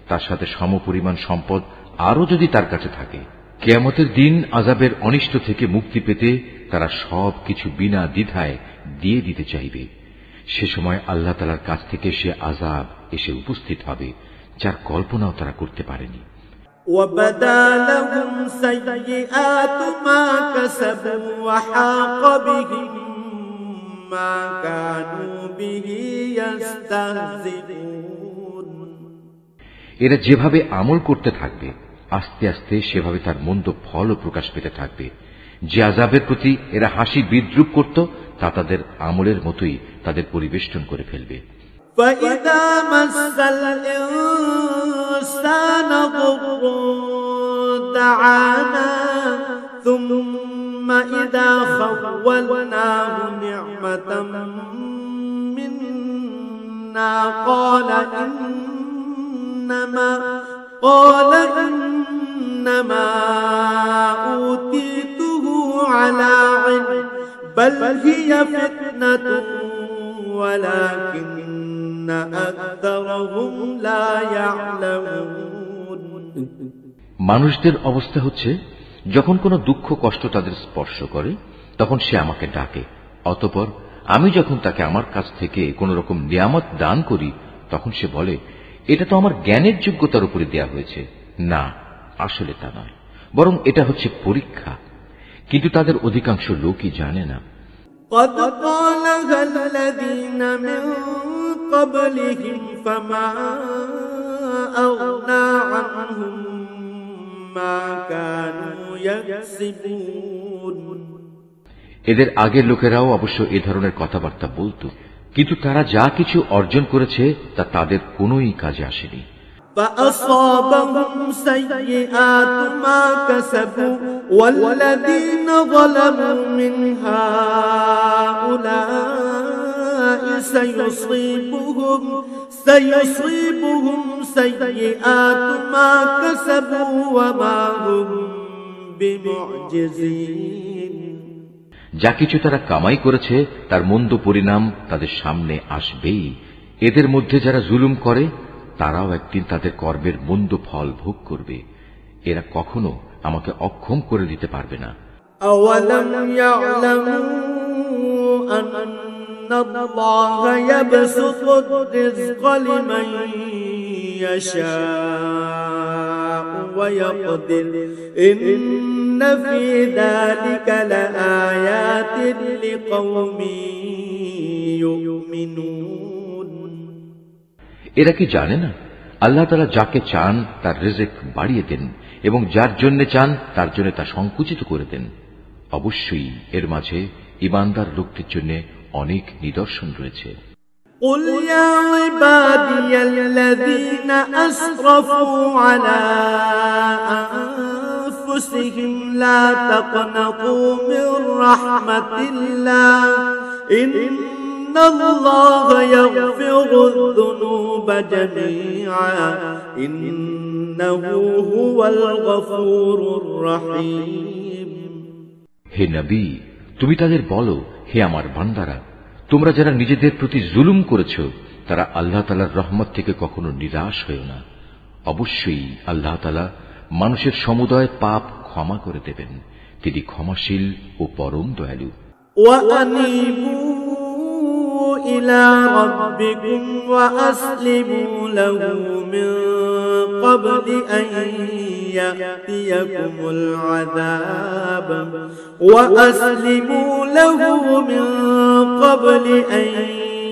Speaker 1: তার সাথে সমপরিমাণ সম্পদ আরও যদি তার কাছে থাকে, কিয়ামতের দিন আযাবের অনিষ্ট থেকে মুক্তি পেতে তারা সব কিছু বিনা দ্বিধায় দিয়ে দিতে চাইবে। সে সময় আল্লাহ তাআলার কাছ থেকে সে আযাব এসে উপস্থিত হবে যার কল্পনাও তারা করতে পারেনি।
Speaker 2: وَبَدَا لَهُمْ سَيِّئَاتُ مَا كَسَبُوا وَحَاقَ بِهِم مَّا كَانُوا بِهِ يَسْتَهْزِئُونَ
Speaker 1: এরা যেভাবে আমল করতে থাকবে আস্তে আস্তে সেভাবে তার মন্দ ফলও প্রকাশ পেতে থাকবে। যে আযাবের প্রতি এরা হাসি বিদ্রুপ করত তা তাদের আমলের মতোই তাদের পরিবেষ্টন করে ফেলবে।
Speaker 2: فَإِذَا مَسَّ الْإِنسَانَ ضُرٌّ دَعَانَا ثُمَّ إِذَا خَوَّلْنَاهُ نِعْمَةً مِنَّا قَالَ إِنَّمَا أُوتِيتُهُ عَلَى عِلْمٍ بَلْ هِيَ فِتْنَةٌ وَلَكِنَّ أَكْثَرَهُمْ لَا يَعْلَمُونَ
Speaker 1: মানুষদের অবস্থা হচ্ছে, যখন কোনো দুঃখ কষ্ট তাদের স্পর্শ করে তখন সে আমাকে ডাকে, অতঃপর আমি যখন তাকে আমার কাছ থেকে কোন রকম নিয়ামত দান করি তখন সে বলে, এটা তো আমার জ্ঞানের যোগ্যতার উপরে দেয়া হয়েছে। না, আসলে তা নয়, বরং এটা হচ্ছে পরীক্ষা। কিন্তু তাদের অধিকাংশ লোকই জানে না।
Speaker 2: قد قالها الذين من قبلهم فما أغنى عنهم ما كانوا يكسبون
Speaker 1: এদের আগের লোকেরাও অবশ্য এ ধরনের কথাবার্তা বলতো, কিন্তু তারা যা কিছু অর্জন করেছে তা তাদের কোনোই কাজে আসেনি।
Speaker 2: فأصابهم سيئات ما كسبوا والذين ظلموا من هؤلاء سيصيبهم سيئات ما كسبوا وما هم بمعجزين
Speaker 1: যা কিছু তারা কামাই করেছে তার মন্দ পরিণাম তাদের সামনে আসবেই। এদের মধ্যে যারা জুলুম করে তারাও একদিন তাদের কর্মের মন্দ ফল ভোগ করবে। এরা কখনো আমাকে অক্ষম করে দিতে পারবে না।
Speaker 2: أَوَلَمْ يَعْلَمُوا أَنَّ اللَّهَ يَبْسُطُ الرِّزْقَ لِمَن يَشَاءُ وَيَقْدِرُ إِنَّ فِي ذَلِكَ لَآيَاتٍ لِقَوْمٍ يُؤْمِنُونَ
Speaker 1: এরা কি জানে না আল্লাহ তাআলা যাকে চান তার রিজিক বাড়িয়ে দেন এবং যার জন্য চান তার জন্য তা সংকুচিত করে দেন। অবশ্যই এর মাঝে ঈমানদার লোকদের জন্য অনেক নিদর্শন রয়েছে।
Speaker 2: قُلْ يَا عِبَادِيَ الَّذِينَ أَسْرَفُوا عَلَى أَنفُسِهِمْ لَا تَقْنَطُوا مِنْ رَحْمَةِ اللَّهِ إِنَّ اللَّهَ يَغْفِرُ الذُّنُوبَ جَمِيعًا إِنَّهُ هُوَ الْغَفُورُ الرَّحِيمُ
Speaker 1: হে নবী, তুমি তাদের বলো, হে আমার বান্দারা, তোমরা যারা নিজেদের প্রতি জুলুম করেছ তারা আল্লাহ তাআলার রহমত থেকে কখনো নিরাশ হয়ো না। অবশ্যই আল্লাহ তাআলা মানুষের সমুদয় পাপ ক্ষমা করে দেবেন। তিনি ক্ষমাশীল ও পরম দয়ালু।
Speaker 2: وأنيبوا إلى ربكم وأسلموا له من قبل أن يأتيكم العذاب وأسلموا له من قبل أن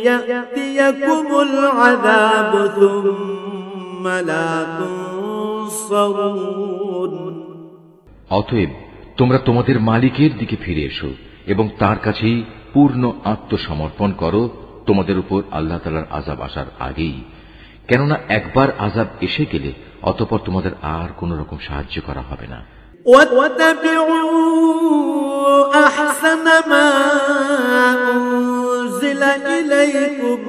Speaker 2: يأتيكم العذاب ثم لا تنصرون।
Speaker 1: অতএব তোমরা তোমাদের মালিকের দিকে ফিরে এসো এবং তার কাছেই পূর্ণ আত্মসমর্পণ করো তোমাদের উপর আল্লাহ তাআলার আযাব আসার আগেই, কেননা একবার আযাব এসে গেলে অতঃপর তোমাদের আর কোন রকম সাহায্য করা হবে না।
Speaker 2: واتبعوا أحسن ما أنزل إليكم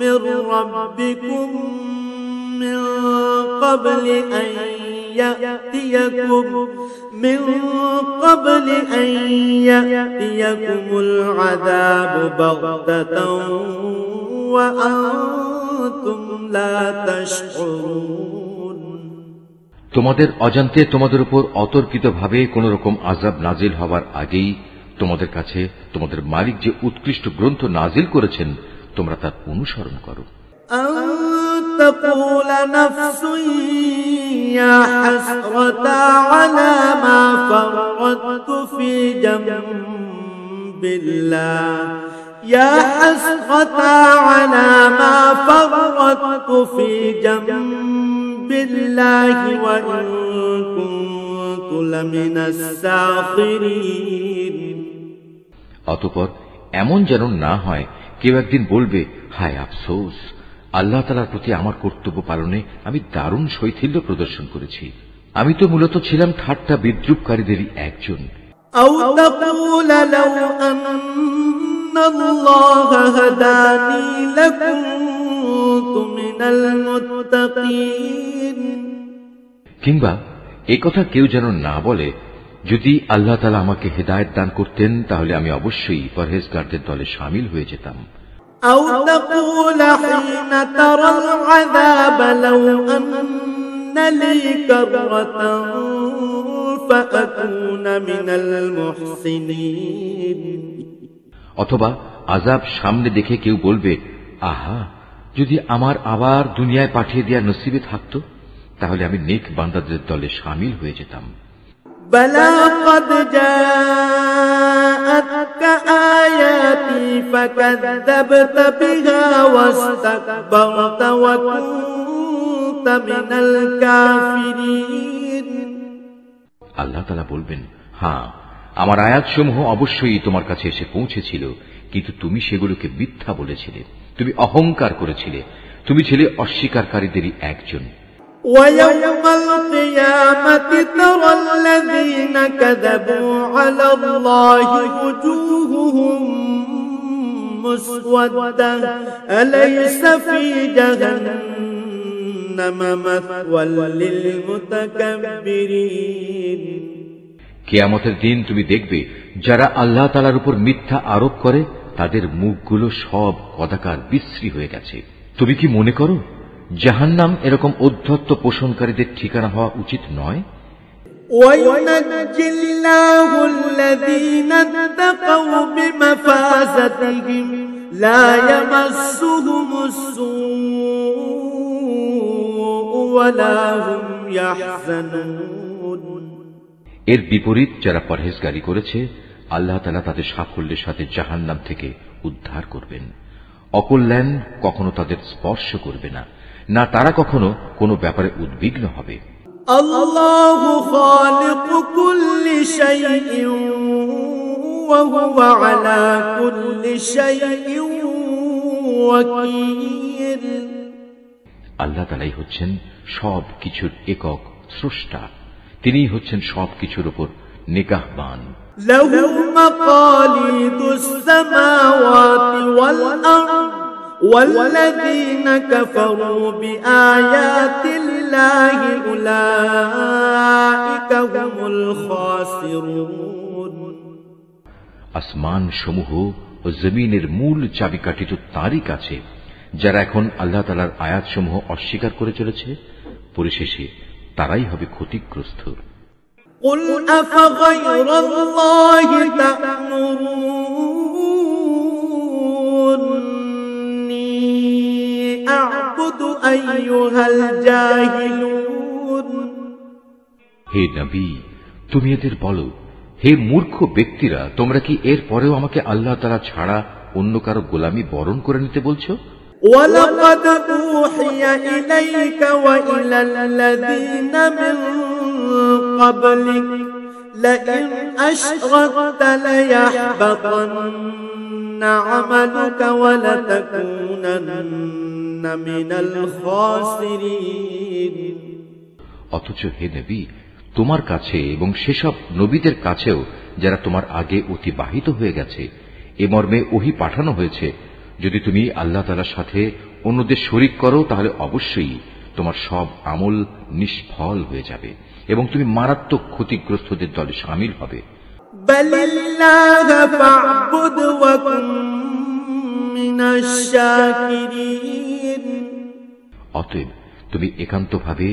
Speaker 2: من ربكم من قبل أن يأتيكم العذاب بغتة وأنتم لا تشعرون।
Speaker 1: তোমাদের অজান্তে তোমাদের উপর অতর্কিতভাবে কোন রকম আযাব নাজিল হওয়ার আগেই তোমাদের কাছে তোমাদের মালিক যে উৎকৃষ্ট গ্রন্থ নাজিল করেছেন তোমরা তার অনুসরণ করো।
Speaker 2: أن تقول نفس يا حسرة على ما فرطت في جنب الله يا حسرة على ما فرطت في جنب الله وإن كنت لمن الساخرين।
Speaker 1: অতঃপর এমন যেন না হয় কেউ একদিন বলবে, হায় আফসোস, আল্লাহ তাআলার প্রতি আমার কর্তব্য পালনে আমি দারুণ শৈথিল্য প্রদর্শন করেছি। আমি তো মূলত ছিলাম ঠাট্টা বিদ্রুপকারীদেরই একজন।
Speaker 2: أو تقول لو أن الله هداني لكنت من المتقين।
Speaker 1: কিংবা একথা কেউ যেন না বলে, যদি আল্লাহ তাআলা আমাকে হেদায়েত দান করতেন তাহলে আমি অবশ্যই পরহেজগারদের দলে শামিল হয়ে যেতাম।
Speaker 2: أو تقول حين ترى العذاب لو أن لي كرة فأكون من المحسنين।
Speaker 1: অথবা আযাব সামনে দেখে কেউ বলবে, আহা, যদি আমার আবার দুনিয়ায় পাঠিয়ে দেওয়ার নসিবে থাকতো তাহলে আমি নেক বান্দাদের দলে শামিল হয়ে যেতাম।
Speaker 2: بلى قد جاءتك آياتي فكذبت بها واستكبرت وكنت من الكافرين।
Speaker 1: আল্লাহ তাআলা বলবেন, হ্যাঁ, আমার আয়াতসমূহ অবশ্যই তোমার কাছে এসে পৌঁছেছিল, কিন্তু তুমি সেগুলোকে মিথ্যা বলেছিলে, তুমি অহংকার করেছিলে, তুমি ছিলে অস্বীকারীদেরই একজন।
Speaker 2: ويوم القيامة ترى الذين كذبوا على الله وجوههم مسودة أليس في جهنم مثوى للمتكبرين।
Speaker 1: কিয়ামতের দিন তুমি দেখবে যারা আল্লাহ তাআলার উপর মিথ্যা আরোপ করে তাদের মুখগুলো সব কদাকার বিশ্রী হয়ে গেছে। তুমি কি মনে করো জাহান্নাম এরকম উদ্ধত্ত পোষণকারীদের ঠিকানা হওয়া উচিত নয়?
Speaker 2: وينجي الله الذين اتقوا بمفازتهم لا يمسهم السوء ولا هم يحزنون।
Speaker 1: এর বিপরীত যারা পরহেজগারি করেছে আল্লাহ তাআলা তাদের সাফল্যের সাথে জাহান্নাম থেকে উদ্ধার করবেন। অকল্যাণ কখনো তাদের স্পর্শ করবে না, না তারা কখনো কোনো ব্যাপারে উদ্বিগ্ন হবে।
Speaker 2: আল্লাহু খালিকু কুল্লি শাইইন ওয়া হুয়া আলা কুল্লি শাইইন ওয়াকিল।
Speaker 1: আল্লাহ তাআলাই হচ্ছেন সব কিছুর একক স্রষ্টা, তিনিই হচ্ছেন সব কিছুর উপর নিগাহবান।
Speaker 2: লাহু মাকালিদুস সামাওয়াতি ওয়াল আরদ والذين كفروا بآيات الله أولئك هم الخاسرون।
Speaker 1: আসমান সমূহ ও জমিনের মূল চাবিকাঠি তো তারই কাছে। যারা এখন আল্লাহ তাআলার আয়াতসমূহ অস্বীকার করে চলেছে পরিশেষে তারাই হবে ক্ষতিগ্রস্ত।
Speaker 2: قل أفغير الله تأمروني أعبد أيها الجاهلون।
Speaker 1: হে নবী, তুমি এদের বলো, হে মূর্খ ব্যক্তিরা, তোমরা কি এর পরেও আমাকে আল্লাহ তাআলা ছাড়া অন্য কারো গোলামি বরণ করে নিতে বলছো?
Speaker 2: ولقد أوحي إليك وإلى الذين من قبلك لئن أشركت ليحبطن عملك ولتكونن من الخاسرين।
Speaker 1: অথচ হে নবী, তোমার কাছে এবং সেসব নবীদের কাছেও যারা তোমার আগে অতিবাহিত হয়ে গেছে এ মর্মে ওহী পাঠানো হয়েছে, যদি তুমি আল্লাহ তাআলার সাথে অন্যদের শরীক করো তাহলে অবশ্যই তোমার সব আমল নিষ্ফল হয়ে যাবে এবং তুমি মারাত্মক ক্ষতিগ্রস্তদের দলে শামিল হবে।
Speaker 2: বালিল্লাহ ফা'বুদ ওয়া কুন মিনাশ শাকিরিন।
Speaker 1: অতএব তুমি একান্তভাবে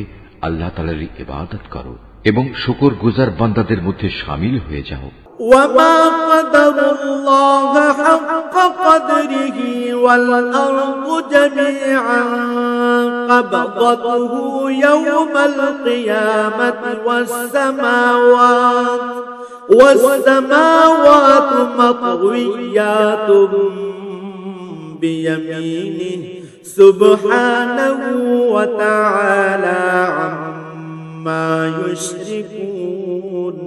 Speaker 1: আল্লাহ তাআলার ইবাদত করো এবং শুকরগুজার বান্দাদের মধ্যে শামিল হয়ে যাও।
Speaker 2: وما قدر الله حق قدره والأرض جميعا قبضته يوم القيامة والسماوات مطويات بيمينه سبحانه وتعالى عما يشركون।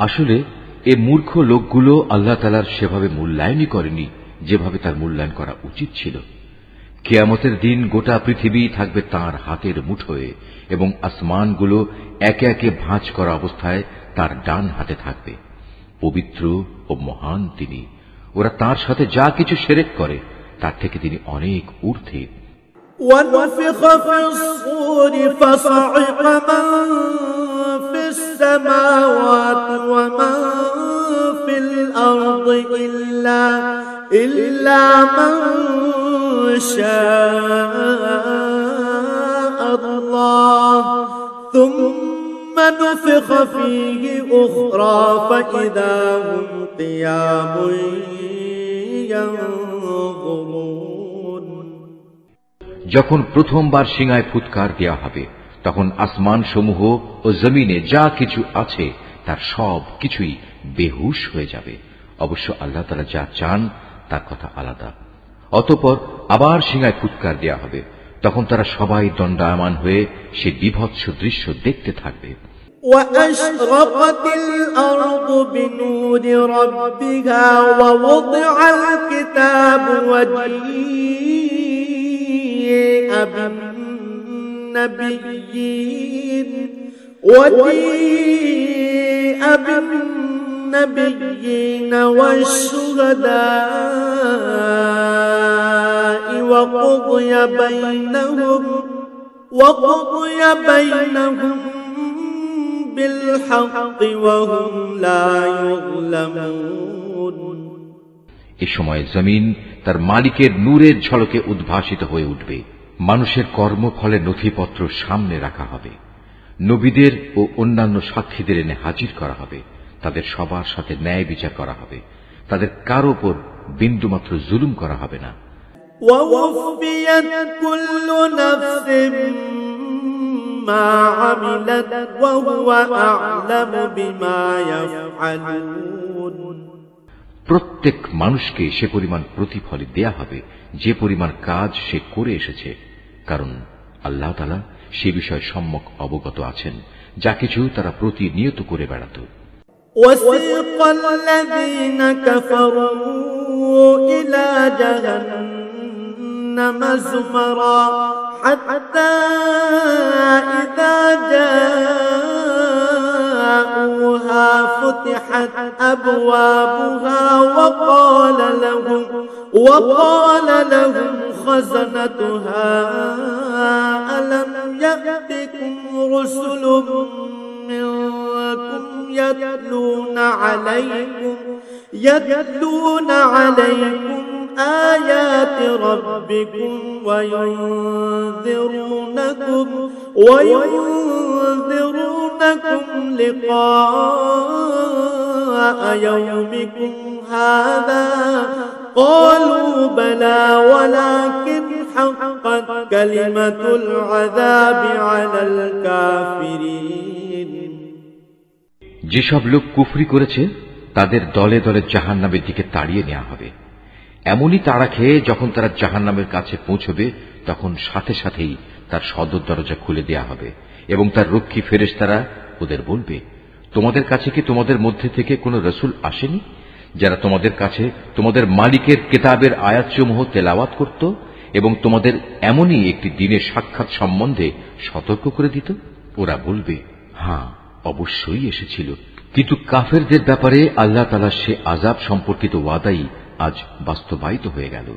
Speaker 1: আসলে এ মূর্খ লোকগুলো আল্লাহ তাআলার সেভাবে মূল্যায়নই করেনি যেভাবে তার মূল্যায়ন করা উচিত ছিল। কিয়ামতের দিন গোটা পৃথিবী থাকবে তাঁর হাতের মুঠোয় এবং আসমানগুলো একে একে ভাঁজ করা অবস্থায় তার ডান হাতে থাকবে। পবিত্র ও মহান তিনি। ওরা তাঁর সাথে যা কিছু শিরক করে তার থেকে তিনি অনেক ঊর্ধ্বে।
Speaker 2: ونفخ في الصور فصعق من في السماوات ومن في الأرض إلا من شاء الله ثم نفخ فيه أخرى فإذا هم قيام ينظرون।
Speaker 1: যখন প্রথমবার সিংহায় ফুৎকার দেওয়া হবে তখন আসমান সমূহ ও জমিনে যা কিছু আছে তার সব কিছুই বেহুশ হয়ে যাবে। অবশ্য আল্লাহ তাআলা যা চান তার কথা আলাদা। অতঃপর আবার সিংহায় ফুৎকার দেওয়া হবে, তখন তারা সবাই দণ্ডায়মান হয়ে সে বিভৎস দৃশ্য দেখতে থাকবে।
Speaker 2: وأشرقت الأرض بنور ربها ووضع الكتاب وجيء بالنبيين والشهداء وقضي بينهم بالحق وهم لا يظلمون।
Speaker 1: এ সময় জমিন তার মালিকের নূরের ঝলকে উদ্ভাসিত হয়ে উঠবে। মানুষের কর্মফলের নথিপত্র সামনে রাখা হবে। নবীদের ও অন্যান্য সাক্ষীদের এনে হাজির করা হবে। তাদের সবার সাথে ন্যায় বিচার করা হবে। তাদের কারো উপর বিন্দুমাত্র জুলুম করা হবে না।
Speaker 2: ووفيت كل نفس ما عملت وهو أعلم بما يفعلون।
Speaker 1: প্রত্যেক মানুষকে সে পরিমাণ প্রতিফল দেয়া হবে যে পরিমাণ কাজ সে করে এসেছে, কারণ আল্লাহ তাআলা সে বিষয়ে সম্যক অবগত আছেন যা কিছু তারা প্রতিনিয়ত করে বেড়াত।
Speaker 2: وسيق الذين كفروا إلى جهنم زمرا حتى إذا جاءوها فتحت أبوابها وقال لهم خزنتها ألم يأتكم رسل منكم يتلون عليكم آيات ربكم وينذرونكم لقاء يومكم هذا قالوا بلى ولكن حقت كلمة العذاب على الكافرين
Speaker 1: যেসব লোক কুফরি করেছে তাদের দলে দলে জাহান্নামের দিকে তাড়িয়ে নেওয়া হবে। এমনই তাড়া খেয়ে যখন তারা জাহান্নামের কাছে পৌঁছবে তখন সাথে সাথেই তার সদর দরজা খুলে দেয়া হবে এবং তার রক্ষী ফেরেশতারা ওদের বলবে, তোমাদের কাছে কি তোমাদের মধ্যে থেকে কোন রসুল আসেনি যারা তোমাদের কাছে তোমাদের মালিকের কিতাবের আয়াতসমূহ তেলাওয়াত করত এবং তোমাদের এমনই একটি দিনের সাক্ষাৎ সম্বন্ধে সতর্ক করে দিত? ওরা বলবে, হ্যাঁ, অবশ্যই এসেছিল। কিন্তু কাফেরদের ব্যাপারে আল্লাহ তাআলার সে আযাব সম্পর্কিত ওয়াদাই আজ বাস্তবায়িত হয়ে গেল।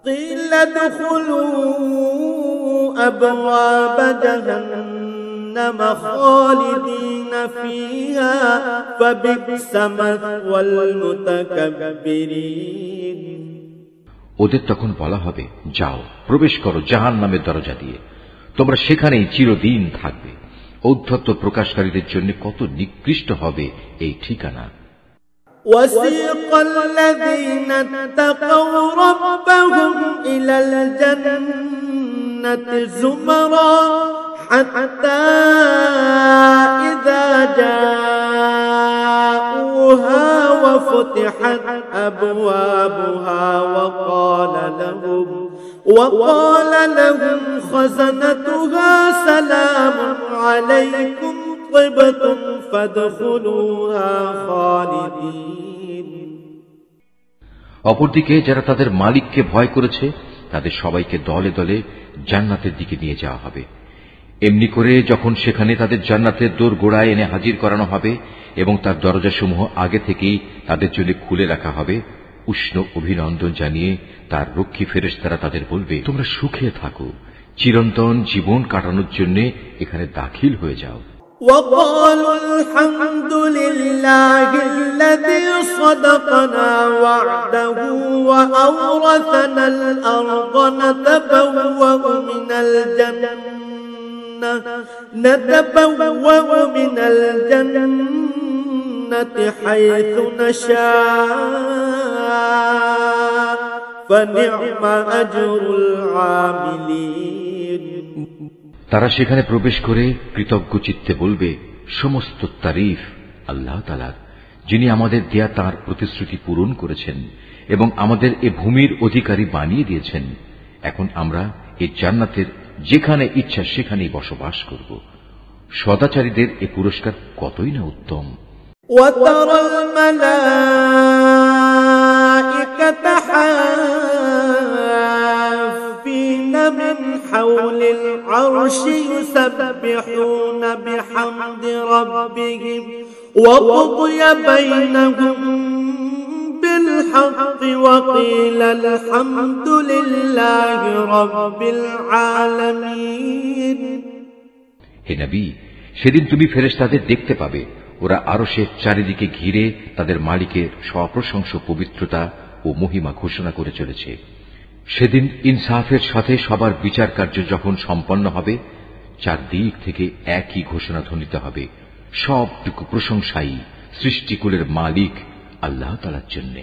Speaker 2: قيل ادخلوا أبواب جهنم خالدين فيها فبئس مثوى المتكبرين
Speaker 1: ওদের তখন বলা হবে, যাও প্রবেশ করো জাহান্নামের দরজা দিয়ে, তোমরা সেখানেই চিরদিন থাকবে। ঔদ্ধত্য প্রকাশকারীদের জন্য কত নিকৃষ্ট হবে এই ঠিকানা।
Speaker 2: وسيق الذين اتقوا ربهم إلى الجنة زمرا حتى إذا جاءوها وفتحت أبوابها وقال لهم خزنتها سلام عليكم طبتم فادخلوها خالدين
Speaker 1: অপরদিকে যারা তাদের মালিককে ভয় করেছে তাদের সবাইকে দলে দলে জান্নাতের দিকে নিয়ে যাওয়া হবে। এমনি করে যখন সেখানে তাদের জান্নাতের দোরগোড়ায় এনে হাজির করানো হবে এবং তার দরজাসমূহ আগে থেকেই তাদের জন্য খুলে রাখা হবে, উষ্ণ অভিনন্দন জানিয়ে তার রক্ষী ফেরেশতারা তাদের বলবে, তোমরা সুখে থাকো, চিরন্তন জীবন কাটানোর জন্য এখানে দাখিল হয়ে যাও।
Speaker 2: وقالوا الحمد لله الذي صدقنا وعده وأورثنا الأرض نتبوأ من الجنة حيث نشاء فنعم أجر العاملين
Speaker 1: তারা সেখানে প্রবেশ করে কৃতজ্ঞ চিত্তে বলবে, সমস্ত তারিফ আল্লাহ তাআলার, যিনি আমাদের দেয়া তাঁর প্রতিশ্রুতি পূরণ করেছেন এবং আমাদের এ ভূমির অধিকারী বানিয়ে দিয়েছেন। এখন আমরা এই জান্নাতের যেখানে ইচ্ছা সেখানেই বসবাস করব। সদাচারীদের এ পুরস্কার কতই না উত্তম।
Speaker 2: وترى الملائكة حافين من حول العرش يسبحون بحمد ربهم وقضي بينهم بالحق وقيل الحمد لله رب العالمين
Speaker 1: হে নবী, সেদিন তুমি ফেরেশতাদের দেখতে পাবে, ওরা আরশের চারিদিকে ঘিরে তাদের মালিকের সপ্রশংস পবিত্রতা ও মহিমা ঘোষণা করে চলেছে। সেদিন ইনসাফের সাথে সবার বিচার কার্য যখন সম্পন্ন হবে, চারদিক থেকে একই ঘোষণা ধ্বনিত হবে, সবটুকু প্রশংসাই সৃষ্টিকুলের মালিক আল্লাহ তাআলার জন্য।